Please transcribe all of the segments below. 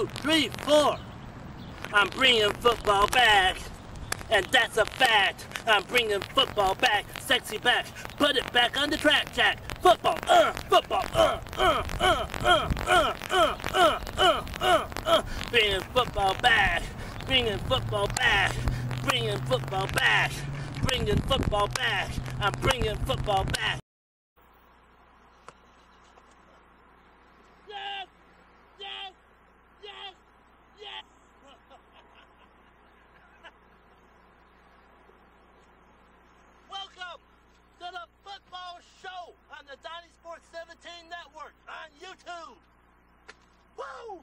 2, 3, 4. I'm bringing football back, and that's a fact. I'm bringing football back, sexy back. Put it back on the track, Jack. Football, football, bringing football back, bringing football back, bringing football back, bringing football back. I'm bringing football back. Yes, yes, yes, yes. Welcome to the football show on the Donniesport 17 network on YouTube. Woo!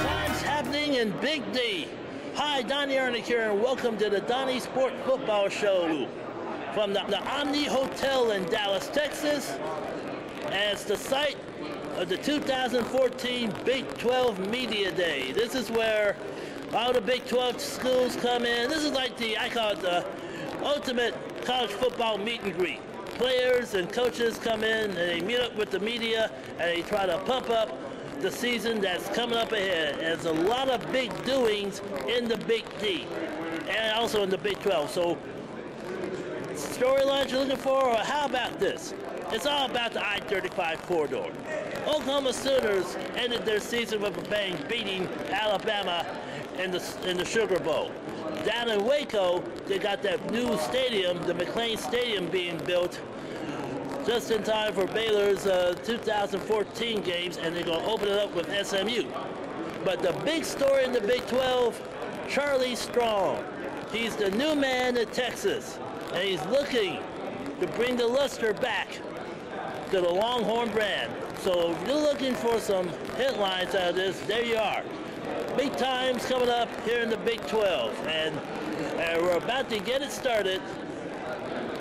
Times happening in Big D. Hi, Donnie Ernick here, and welcome to the Donniesport Football Show from the Omni Hotel in Dallas, Texas. And it's the site of the 2014 Big 12 Media Day. This is where all the Big 12 schools come in. This is like I call it the ultimate college football meet and greet. Players and coaches come in and they meet up with the media and they try to pump up the season that's coming up ahead. There's a lot of big doings in the Big D and also in the Big 12. So storylines you're looking for, or how about this? It's all about the I-35 corridor. Oklahoma Sooners ended their season with a bang, beating Alabama in the Sugar Bowl. Down in Waco, they got that new stadium, the McLean Stadium, being built just in time for Baylor's 2014 games, and they're going to open it up with SMU. But the big story in the Big 12, Charlie Strong. He's the new man in Texas, and he's looking to bring the luster back to the Longhorn brand. So if you're looking for some headlines out of this, there you are. Big times coming up here in the Big 12, and we're about to get it started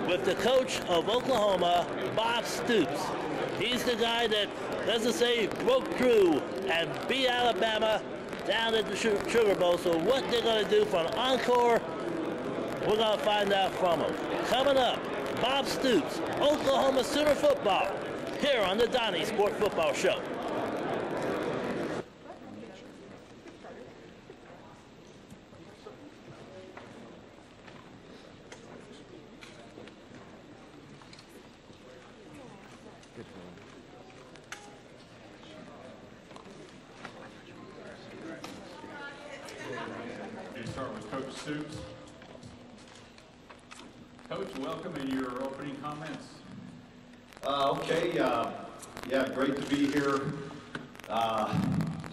with the coach of Oklahoma, Bob Stoops. He's the guy that, let's just say, broke through and beat Alabama down at the Sugar Bowl. So what they're going to do for an encore, we're going to find out from him. Coming up, Bob Stoops, Oklahoma Sooner football, here on the Donniesport Football Show. We start with Coach Stoops. Coach, welcome, and your opening comments. Yeah, great to be here.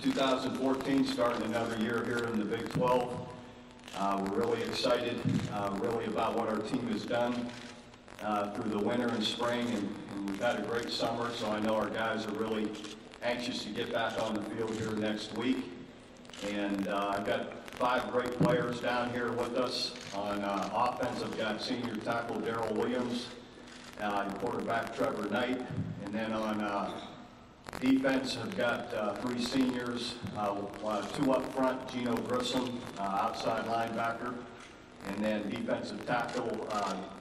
2014, starting another year here in the Big 12. We're really excited, really about what our team has done through the winter and spring, and we've had a great summer, so I know our guys are really anxious to get back on the field here next week. And I've got 5 great players down here with us. On offense, I've got senior tackle Darrell Williams, quarterback Trevor Knight, and then on defense, I've got 3 seniors, 2 up front, Gino Grissom, outside linebacker, and then defensive tackle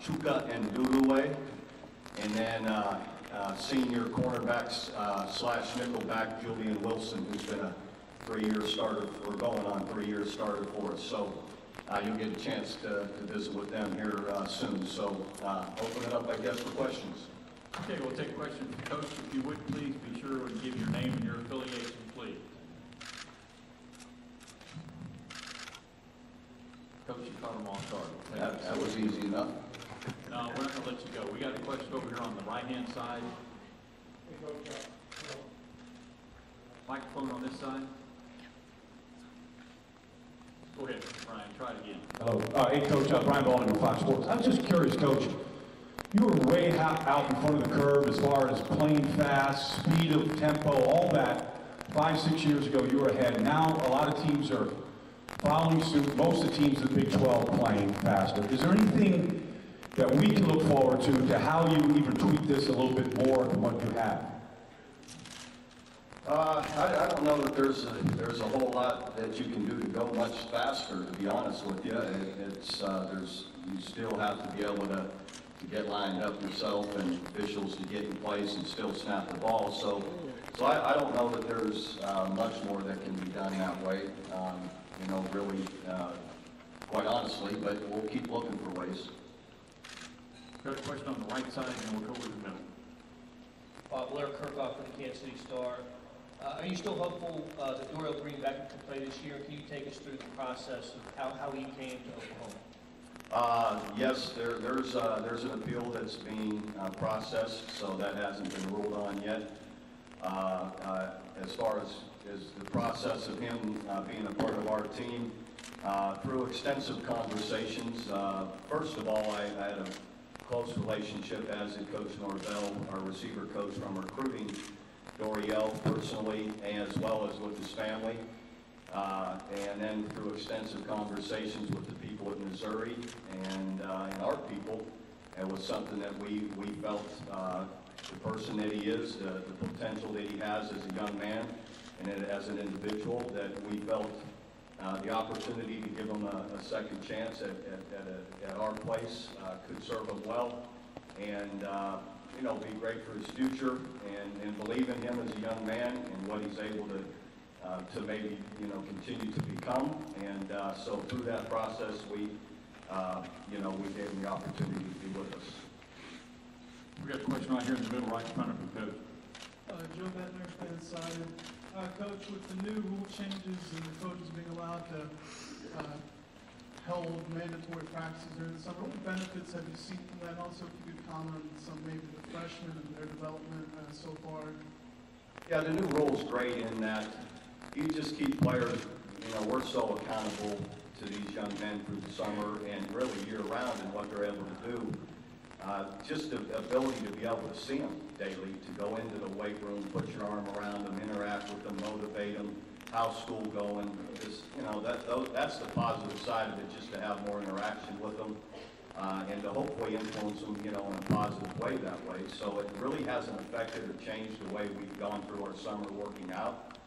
Chuka and Dudule, and then senior cornerbacks slash nickelback Julian Wilson, who's been a 3-year starter, or going on 3-year starter for us. So you'll get a chance to visit with them here soon. So open it up, I guess, for questions. Okay, we'll take questions. Coach, if you would please be sure to give your name and your affiliation, please. Coach, you caught them off guard. That was easy enough. No, we're not going to let you go. We got a question over here on the right-hand side. Microphone on this side. Go ahead, Brian. Try it again. Hello. Hey, Coach. Brian Baldwin with Fox Sports. I was just curious, Coach. You were way out in front of the curve as far as playing fast, speed of tempo, all that. 5, 6 years ago, you were ahead. Now, a lot of teams are following suit. Most of the teams in the Big 12 playing faster. Is there anything that we can look forward to how you even tweak this a little bit more than what you have? I don't know that there's a whole lot that you can do to go much faster, to be honest with you. You still have to be able to get lined up yourself and officials to get in place and still snap the ball. So I don't know that there's much more that can be done that way, really, quite honestly, but we'll keep looking for ways. Got a question on the right side, and we'll go with the middle. Blair Kirkhoff from the Kansas City Star. Are you still hopeful that Dorial Green back to play this year? Can you take us through the process of how he came to Oklahoma? Yes, there's an appeal that's being processed, so that hasn't been ruled on yet. As far as the process of him being a part of our team, through extensive conversations, first of all, I had a close relationship, as did Coach Norvell, our receiver coach, from recruiting Dorial personally, as well as with his family. And then through extensive conversations with the people at Missouri and our people, it was something that we felt the person that he is, the potential that he has as a young man and as an individual, that we felt the opportunity to give him a second chance at our place could serve him well, and be great for his future, and believe in him as a young man and what he's able to maybe continue to become. And so through that process, we gave him the opportunity to be with us. We got a question right here in the middle, right in front of you, Coach. Joe Bettner, fan side. Coach, with the new rule changes and the coaches being allowed to hold mandatory practices during the summer, what benefits have you seen from that? Also, if you could comment on some maybe the freshmen and their development so far. Yeah, the new rule is great in that you just keep players, we're so accountable to these young men through the summer and really year-round in what they're able to do. Just the ability to be able to see them daily, to go into the weight room, put your arm around them, interact with them, motivate them, how's school going, that's the positive side of it, just to have more interaction with them and to hopefully influence them, in a positive way that way. So it really hasn't affected or changed the way we've gone through our summer working out.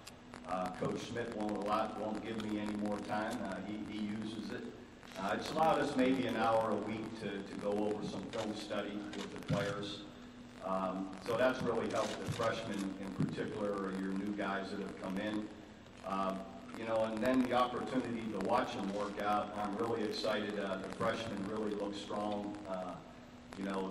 Coach Smith won't give me any more time. He uses it. It's allowed us maybe an hour a week to go over some film study with the players. So that's really helped the freshmen in particular, or your new guys that have come in. And then the opportunity to watch them work out. I'm really excited. The freshmen really look strong.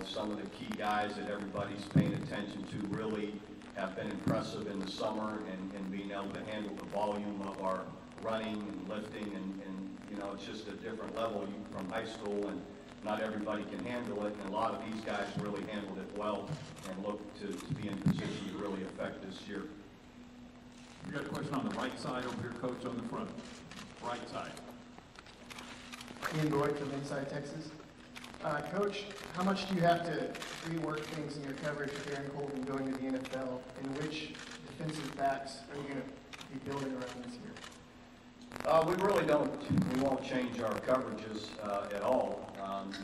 Some of the key guys that everybody's paying attention to really have been impressive in the summer, and being able to handle the volume of our running and lifting, and it's just a different level from high school, and not everybody can handle it, and a lot of these guys really handled it well and look to be in position to really affect this year. We got a question on the right side over here, Coach, on the front. Right side. Ian Boyd from Inside Texas. Coach, how much do you have to rework things in your coverage with Aaron Colton going to the NFL, and which defensive backs are you going to be building around this year? We won't change our coverages at all.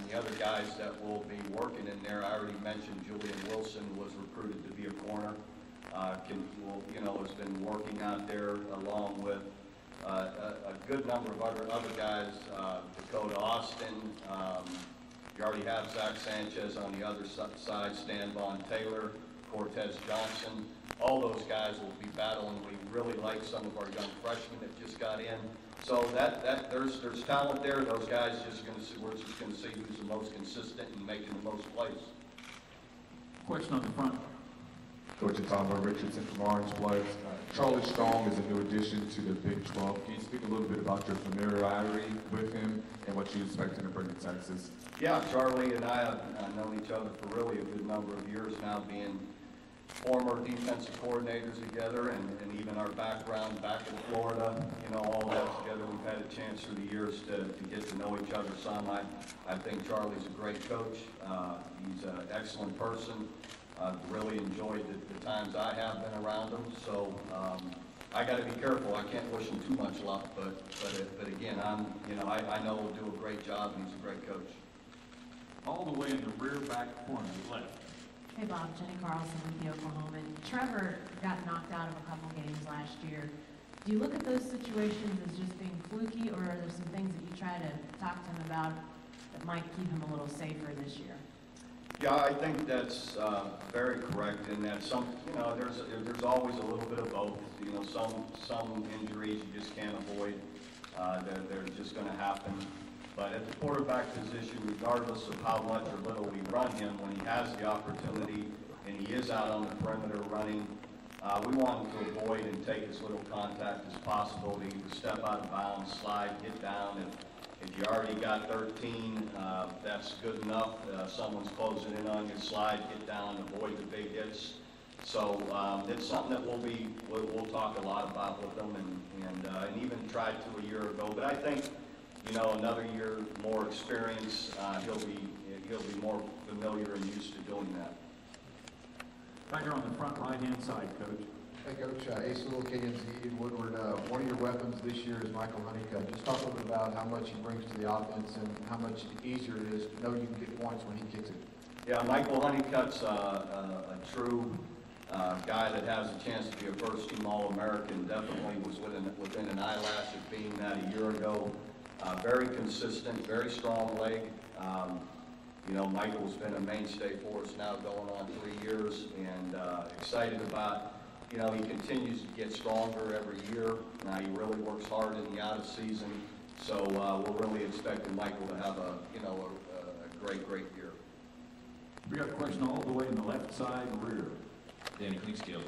The other guys that will be working in there, I already mentioned Julian Wilson was recruited to be a corner. Has been working out there along with a good number of other guys, Dakota Austin. You already have Zach Sanchez on the other side, Stan Vaughn Taylor, Cortez Johnson. All those guys will be battling. We really like some of our young freshmen that just got in. So there's talent there. Those guys we're just going to see who's the most consistent and making the most plays. Question on the front. Coach Tom Richardson from Orange Bloods. Charlie Strong is a new addition to the Big 12. Can you speak a little bit about your familiarity with him and what you expect him to bring to Texas? Yeah, Charlie and I have known each other for really a good number of years now, being former defensive coordinators together, and even our background back in Florida, all that together. We've had a chance through the years to get to know each other some. I think Charlie's a great coach. He's an excellent person. I've really enjoyed the times I have been around him. So I got to be careful. I can't wish him too much luck, but again, I know he'll do a great job, and he's a great coach. All the way in the rear back corner, left. Hey Bob, Jenny Carlson with the Oklahoman. Trevor got knocked out of a couple games last year. Do you look at those situations as just being fluky, or are there some things that you try to talk to him about that might keep him a little safer this year? Yeah, I think that's very correct in that there's always a little bit of both. Some injuries you just can't avoid. They're just going to happen. But at the quarterback position, regardless of how much or little we run him, when he has the opportunity and he is out on the perimeter running, we want him to avoid and take as little contact as possible to either step out of bounds, slide, get down. If you already got 13, that's good enough. Someone's closing in on you, slide, get down, avoid the big hits. So it's something that we'll talk a lot about with them and even tried to a year ago. But I think, another year more experience, he'll be more familiar and used to doing that. Right here on the front right-hand side, Coach. Hey, Coach. Ace Little, KNZ, in Woodward. One of your weapons this year is Michael Honeycutt. Just talk a little bit about how much he brings to the offense and how much easier it is to know you can get points when he kicks it. Yeah, Michael Honeycutt's a true guy that has a chance to be a first-team All-American. Definitely was within an eyelash of being that a year ago. Very consistent, very strong leg. Michael's been a mainstay for us now going on 3 years, and excited about, he continues to get stronger every year. Now he really works hard in the out-of-season, so we're really expecting Michael to have a great year. We got a question all the way in the left side and rear. Danny, please scale.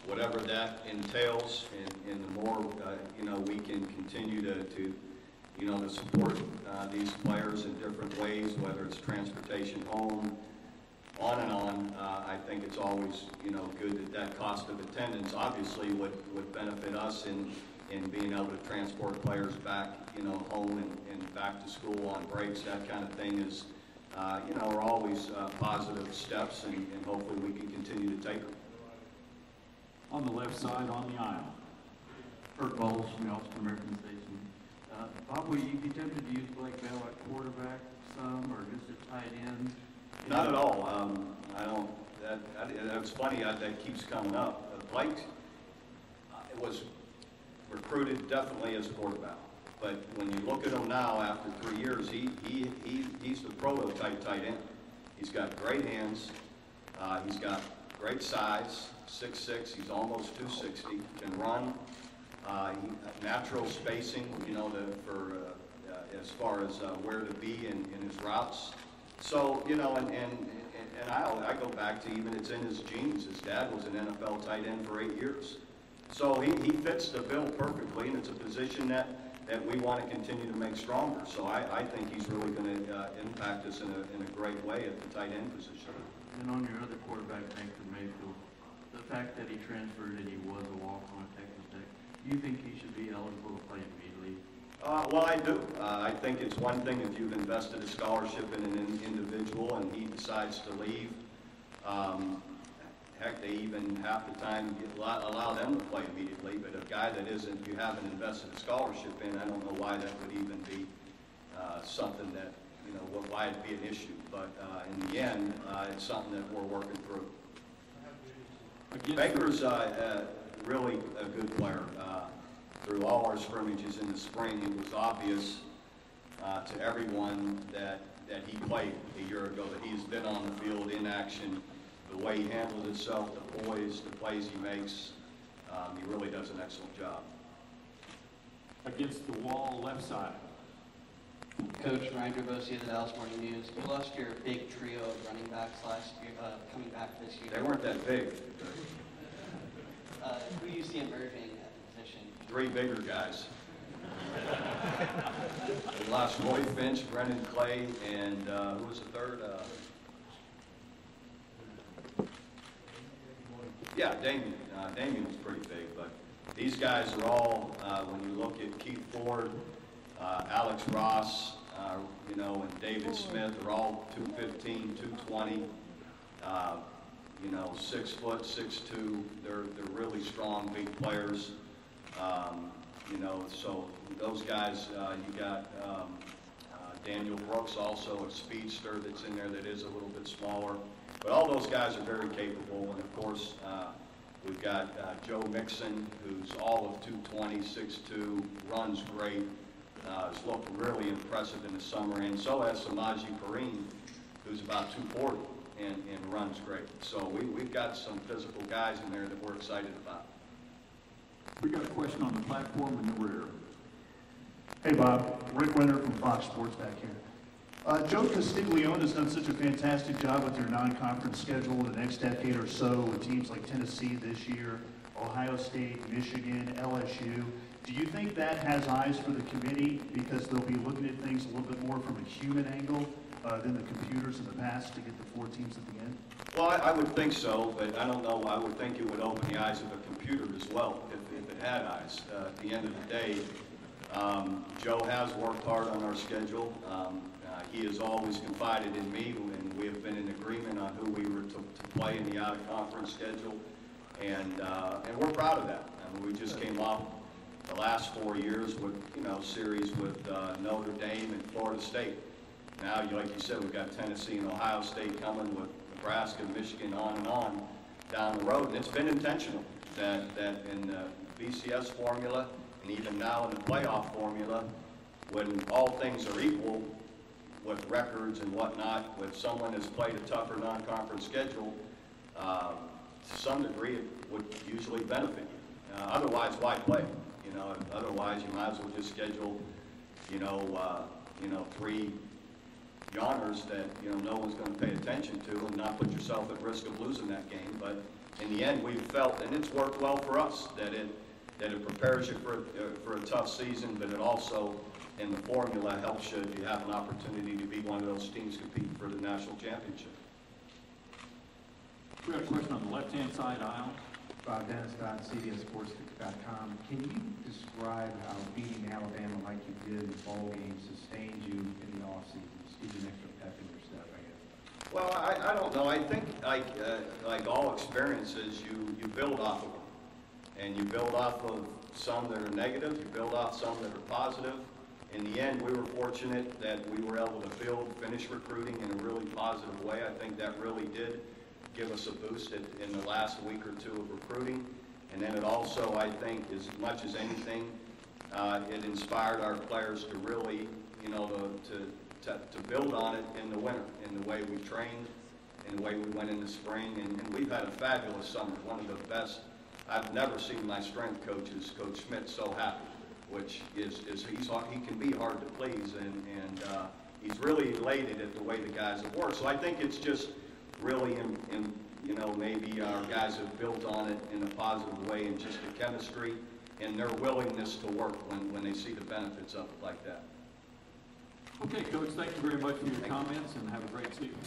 Whatever that entails, and the more, we can continue to support these players in different ways, whether it's transportation home, on and on. I think it's always, good that cost of attendance obviously would benefit us in being able to transport players back, home and back to school on breaks. That kind of thing is, are always positive steps, and hopefully we can continue to take them. On the left side, on the aisle. Kurt Bowles from the Austin American Station. Bob, will you be tempted to use Blake Bell at quarterback some, or just at tight end? Not at all. I don't. That's funny. That keeps coming up. Blake was recruited definitely as quarterback, but when you look at him now after 3 years, he's the prototype tight end. He's got great hands. He's got great size. 6'6". He's almost 260. Can run. Natural spacing, as far as where to be in his routes. So, and I go back to even it's in his genes. His dad was an NFL tight end for 8 years. So he fits the bill perfectly, and it's a position that we want to continue to make stronger. So I think he's really going to impact us in a great way at the tight end position. And on your other quarterback, Baker Mayfield, the fact that he transferred and he was a walk-on at Texas Tech, do you think he should be eligible to play immediately? Well, I do. I think it's one thing if you've invested a scholarship in an individual and he decides to leave. Heck, they even half the time allow them to play immediately. But a guy that you haven't invested a scholarship in, I don't know why that would even be something that, why it'd be an issue. But in the end, it's something that we're working through. Baker's really a good player. Through all our scrimmages in the spring, it was obvious to everyone that he played a year ago, that he's been on the field in action, the way he handled himself, the poise, the plays he makes. He really does an excellent job. Against the wall, left side. Coach Ryan Grabowski of the Dallas Morning News. You lost your big trio of running backs last year, coming back this year. They weren't that big. Who do you see emerging at the position? 3 bigger guys. We lost Roy Finch, Brendan Clay, and who was the third? Yeah, Damien. Damien was pretty big, but these guys are all, when you look at Keith Ford, Alex Ross, and David Smith, are all 215, 220. 6 foot, 6'2". They're really strong, big players. So those guys, you got Daniel Brooks, also a speedster that's in there that is a little bit smaller. But all those guys are very capable, and of course, we've got Joe Mixon, who's all of 220, 6'2", runs great. Has looked really impressive in the summer, and so has Samaje Perine, who's about 240 and runs great. So we've got some physical guys in there that we're excited about. We got a question on the platform in the rear. Hey Bob, Rick Renner from Fox Sports back here. Joe Castiglione has done such a fantastic job with your non-conference schedule in the next decade or so with teams like Tennessee this year, Ohio State, Michigan, LSU. Do you think that has eyes for the committee because they'll be looking at things a little bit more from a human angle than the computers in the past to get the 4 teams at the end? Well, I would think so, but I don't know. I would think it would open the eyes of a computer as well if it had eyes. At the end of the day, Joe has worked hard on our schedule. He has always confided in me, and we have been in agreement on who we were to play in the out-of-conference schedule, and we're proud of that. I mean, we just came off the last 4 years with, series with Notre Dame and Florida State. Now, like you said, we've got Tennessee and Ohio State coming with Nebraska, Michigan, on and on down the road. And it's been intentional that in the BCS formula and even now in the playoff formula, when all things are equal with records and whatnot, if someone has played a tougher non-conference schedule, to some degree it would usually benefit you. Otherwise, why play? Otherwise, you might as well just schedule, 3 yawners that, no one's going to pay attention to and not put yourself at risk of losing that game. But in the end, we've felt, and it's worked well for us, that it prepares you for a tough season, but it also, in the formula, helps you if you have an opportunity to be one of those teams competing for the national championship. We have a question on the left-hand side aisle. Dennis.cbssports.com. Can you describe how beating Alabama like you did in the bowl game sustained you in the offseason? Just give you an extra pep in your step, I guess. Well, I don't know. I think like all experiences, you build off of them. And you build off of some that are negative, you build off some that are positive. In the end, we were fortunate that we were able to finish recruiting in a really positive way. I think that really did give us a boost in the last week or 2 of recruiting. And then it also, I think, as much as anything, it inspired our players to really, to build on it in the winter, in the way we trained, in the way we went in the spring. And we've had a fabulous summer, one of the best. I've never seen my strength coaches, Coach Schmidt, so happy, which is he can be hard to please, and he's really elated at the way the guys have worked. So I think it's just really, maybe our guys have built on it in a positive way, and just the chemistry and their willingness to work when they see the benefits of it like that. Okay, Coach, thank you very much for your comments, and have a great season.